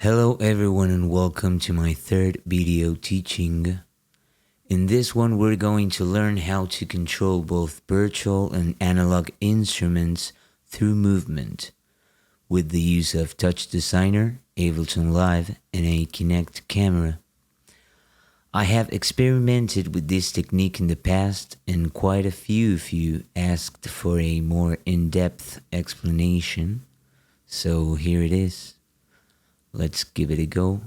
Hello everyone and welcome to my third video teaching. In this one we're going to learn how to control both virtual and analog instruments through movement with the use of TouchDesigner, Ableton Live and a Kinect camera. I have experimented with this technique in the past and quite a few of you asked for a more in-depth explanation, so here it is. Let's give it a go.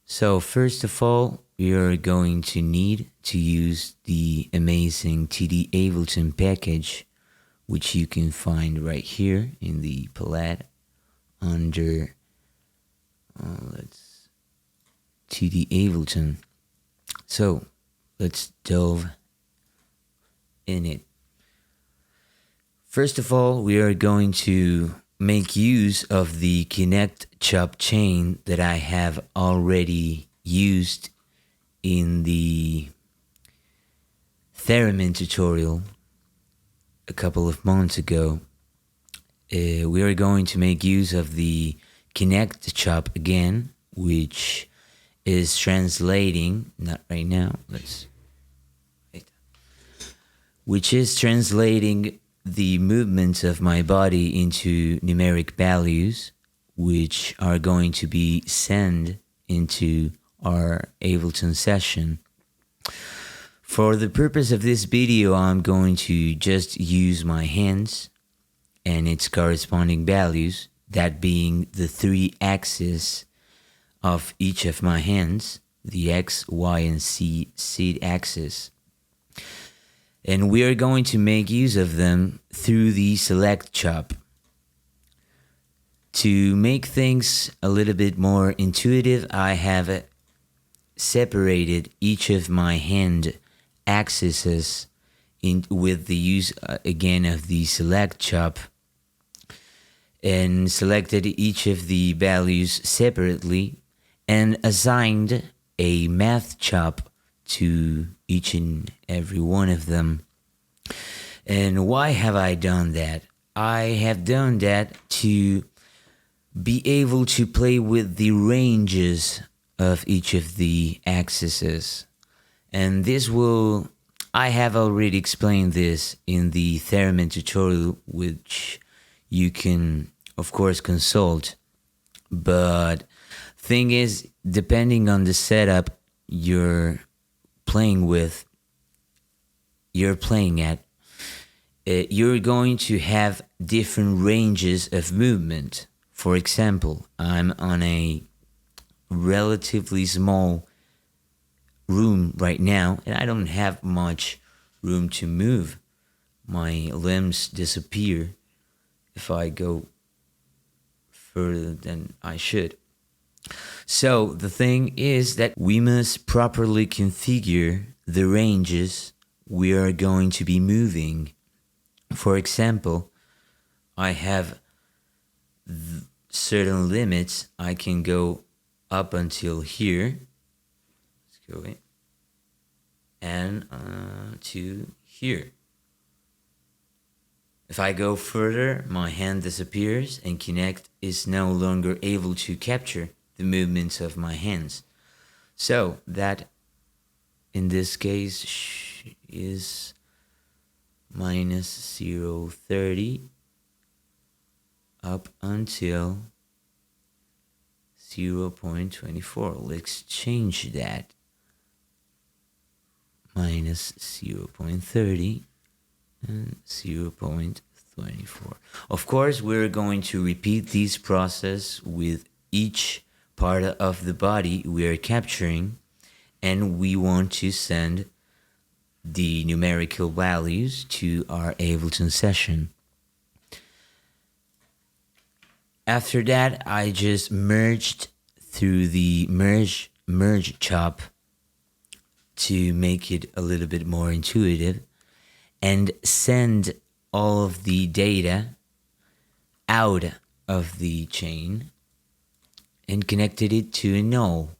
So first of all, we are going to need to use the amazing TDAbleton package, which you can find right here in the palette under TDAbleton. So let's delve in it. First of all, we are going to make use of the Kinect CHOP chain that I have already used in the theremin tutorial a couple of months ago. We are going to make use of the Kinect CHOP again, which is translating, not right now, which is translating the movements of my body into numeric values, which are going to be sent into our Ableton session. For the purpose of this video, I'm going to just use my hands and its corresponding values, that being the 3 axes of each of my hands, the X, Y, and Z axis. And we are going to make use of them through the select CHOP. To make things a little bit more intuitive, I have separated each of my hand axes with the use again of the select CHOP, and selected each of the values separately and assigned a math CHOP to each and every one of them. And why have I done that? I have done that to be able to play with the ranges of each of the axes. And I have already explained this in the theremin tutorial, which you can of course consult. But thing is, depending on the setup you're playing at, you're going to have different ranges of movement. For example, I'm on a relatively small room right now and I don't have much room to move. My limbs disappear if I go further than I should. So the thing is that we must properly configure the ranges we are going to be moving. For example, I have certain limits. I can go up until here. Let's go in. And to here. If I go further, my hand disappears and Kinect is no longer able to capture the movements of my hands. So that in this case is minus 0.30 up until 0.24. Let's change that. Minus 0.30 and 0.24. Of course, we're going to repeat this process with each part of the body we are capturing, and we want to send the numerical values to our Ableton session. After that, I just merged through the merge CHOP to make it a little bit more intuitive and send all of the data out of the chain and connected it to a null.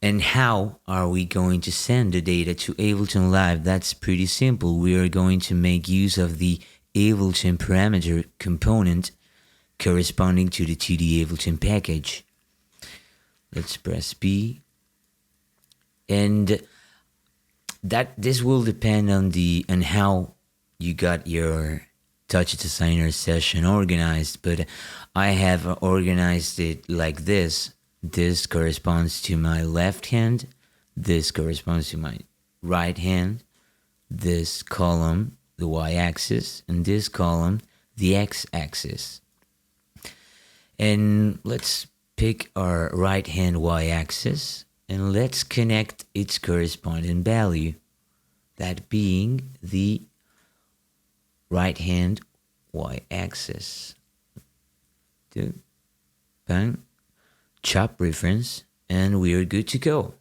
And how are we going to send the data to Ableton Live? That's pretty simple. We are going to make use of the Ableton parameter component corresponding to the TDAbleton package. Let's press B, and this will depend on how you got your TouchDesigner session organized, but I have organized it like this. This corresponds to my left hand, this corresponds to my right hand, this column, the y-axis, and this column, the x-axis. And let's pick our right hand y-axis and let's connect its corresponding value, that being the right hand y-axis. Bang, CHOP reference, and we are good to go.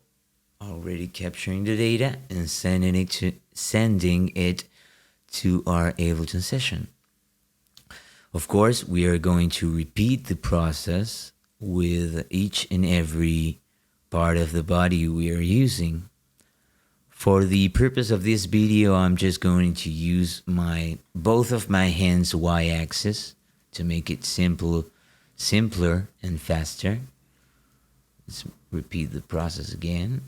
Already capturing the data and sending it to our Ableton session. Of course, we are going to repeat the process with each and every part of the body we are using. For the purpose of this video, I'm just going to use both of my hands y-axis to make it simpler and faster. Let's repeat the process again.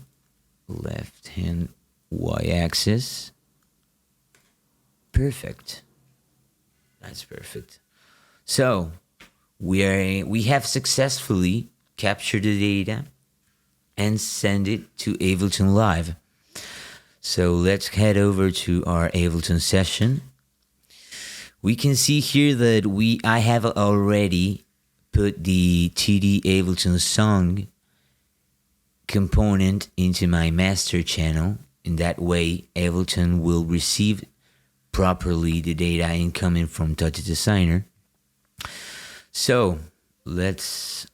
Left hand y-axis. Perfect. That's perfect. So we have successfully captured the data and send it to Ableton Live. So let's head over to our Ableton session. We can see here that I have already put the TDAbleton song component into my master channel. In that way, Ableton will receive properly the data incoming from TouchDesigner. So let's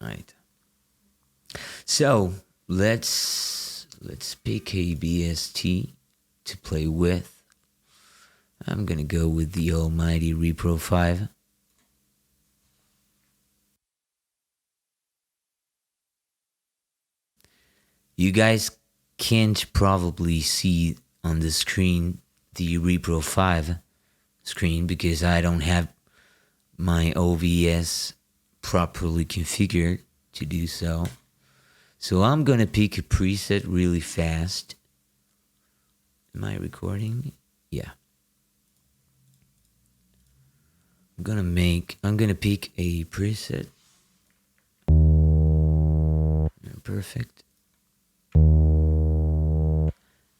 right. So let's pick a BST to play with. I'm gonna go with the almighty Repro 5. You guys can't probably see on the screen the Repro 5 screen because I don't have my OBS properly configured to do so. So I'm gonna pick a preset really fast. Am I recording? Yeah. I'm gonna pick a preset. Perfect.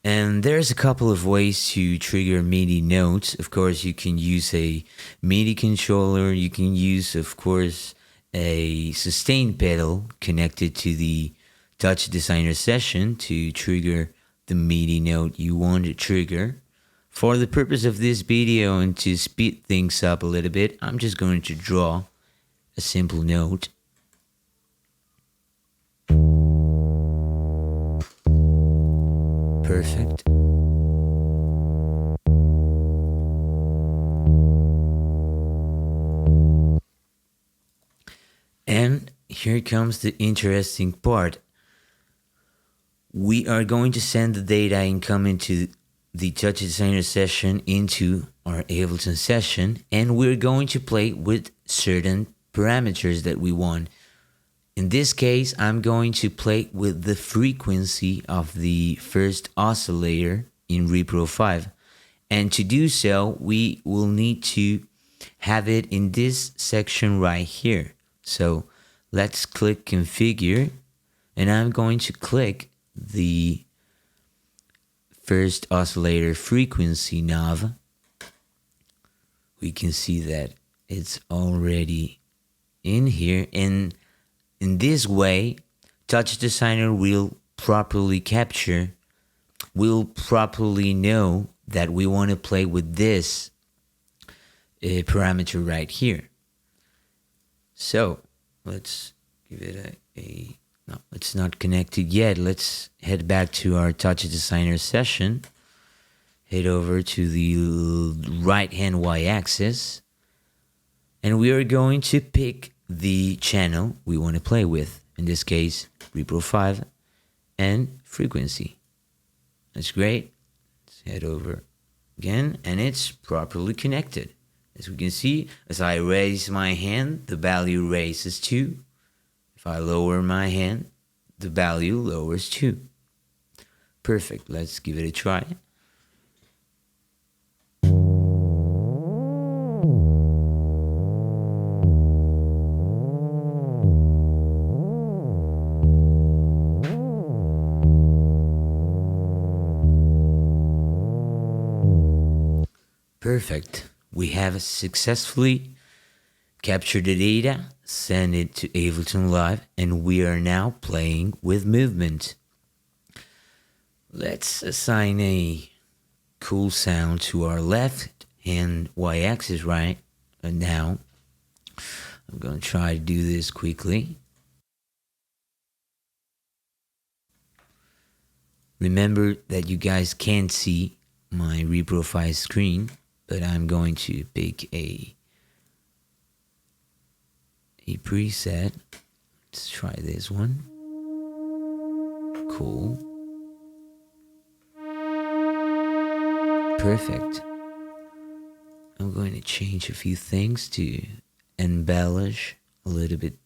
And there's a couple of ways to trigger MIDI notes. Of course, you can use a MIDI controller. You can use, of course, a sustain pedal connected to the TouchDesigner session to trigger the MIDI note you want to trigger. For the purpose of this video and to speed things up a little bit, I'm just going to draw a simple note. Perfect. And here comes the interesting part. We are going to send the data incoming to the TouchDesigner session into our Ableton session, and we're going to play with certain parameters that we want. In this case, I'm going to play with the frequency of the first oscillator in Repro 5. And to do so, we will need to have it in this section right here. So let's click Configure, and I'm going to click the first oscillator frequency knob. We can see that it's already in here, and in this way, TouchDesigner will properly know that we want to play with this parameter right here. So let's give it no, it's not connected yet. Let's head back to our TouchDesigner session. Head over to the right hand y-axis, and we are going to pick the channel we want to play with. In this case, Repro 5 and frequency. That's great. Let's head over again, and it's properly connected. As we can see, as I raise my hand, the value raises too. If I lower my hand, the value lowers too. Perfect. Let's give it a try. Perfect. We have successfully captured the data, sent it to Ableton Live, and we are now playing with movement. Let's assign a cool sound to our left hand y-axis right now. I'm going to try to do this quickly. Remember that you guys can't see my reprofile screen, but I'm going to pick a preset. Let's try this one. Cool. Perfect. I'm going to change a few things to embellish a little bit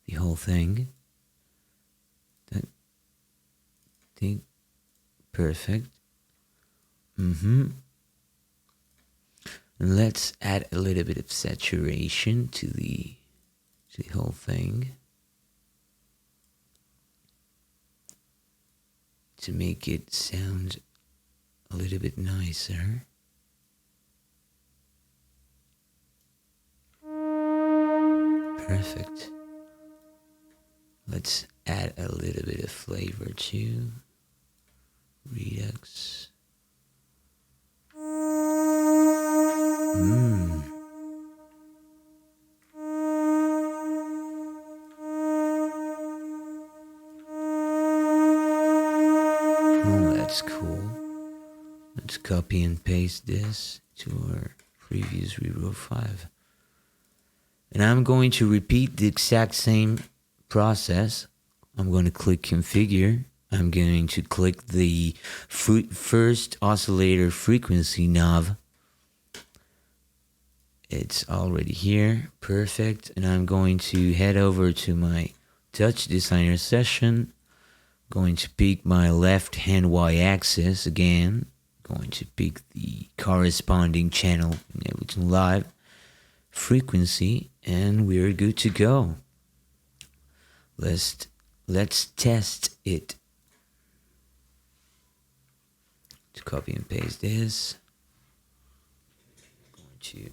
the whole thing. That thing. Perfect. And let's add a little bit of saturation to the whole thing to make it sound a little bit nicer. Perfect. Let's add a little bit of flavor too. Redux. Oh, that's cool. Let's copy and paste this to our previous Reverb 5. And I'm going to repeat the exact same process. I'm going to click configure. I'm going to click the first oscillator frequency knob. It's already here. Perfect. And I'm going to head over to my TouchDesigner session. Going to pick my left hand y-axis again. Going to pick the corresponding channel in Ableton Live frequency, and we're good to go. Let's test it. To copy and paste this. Going to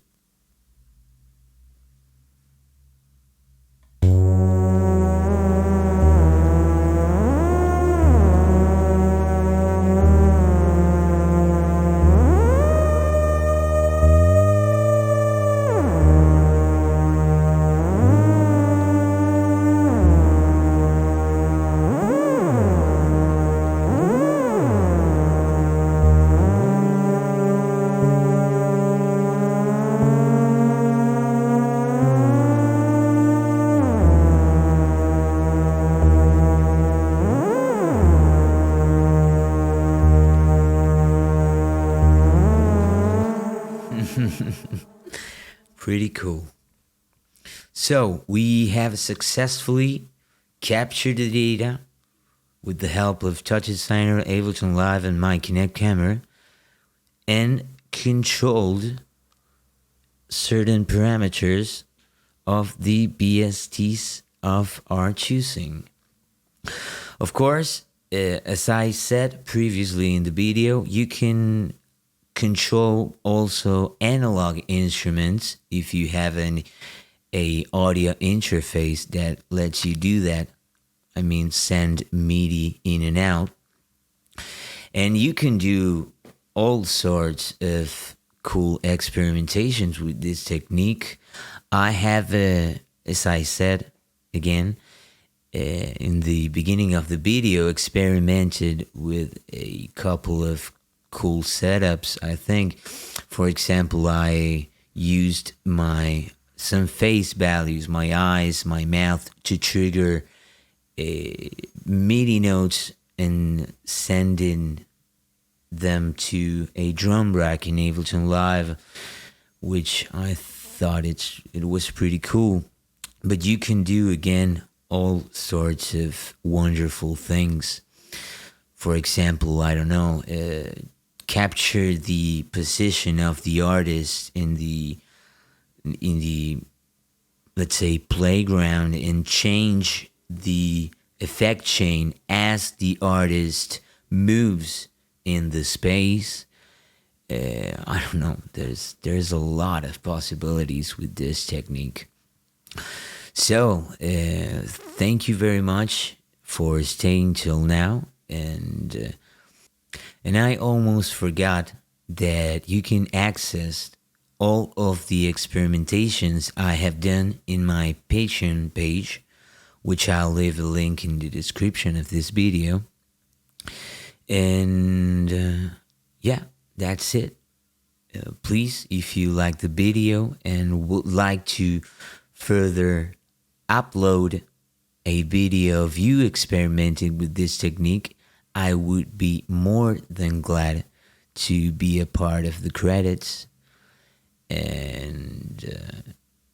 pretty cool. So we have successfully captured the data with the help of TouchDesigner, Ableton Live, and my Kinect camera, and controlled certain parameters of the BSTs of our choosing. Of course, as I said previously in the video, you can control also analog instruments if you have an audio interface that lets you do that. I mean, send MIDI in and out. And you can do all sorts of cool experimentations with this technique. I have, as I said again, in the beginning of the video, experimented with a couple of cool setups. I think, for example, I used some face values, my eyes, my mouth, to trigger MIDI notes and send in them to a drum rack in Ableton Live, which I thought it was pretty cool. But you can do, again, all sorts of wonderful things. For example, I don't know, capture the position of the artist in the let's say playground, and change the effect chain as the artist moves in the space. I don't know. There's a lot of possibilities with this technique. So thank you very much for staying till now, and I almost forgot that you can access all of the experimentations I have done in my Patreon page, which I'll leave a link in the description of this video. And yeah, that's it. Please, if you like the video and would like to further upload a video of you experimenting with this technique, I would be more than glad to be a part of the credits. And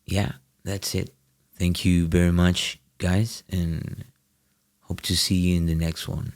yeah, that's it. Thank you very much, guys, and hope to see you in the next one.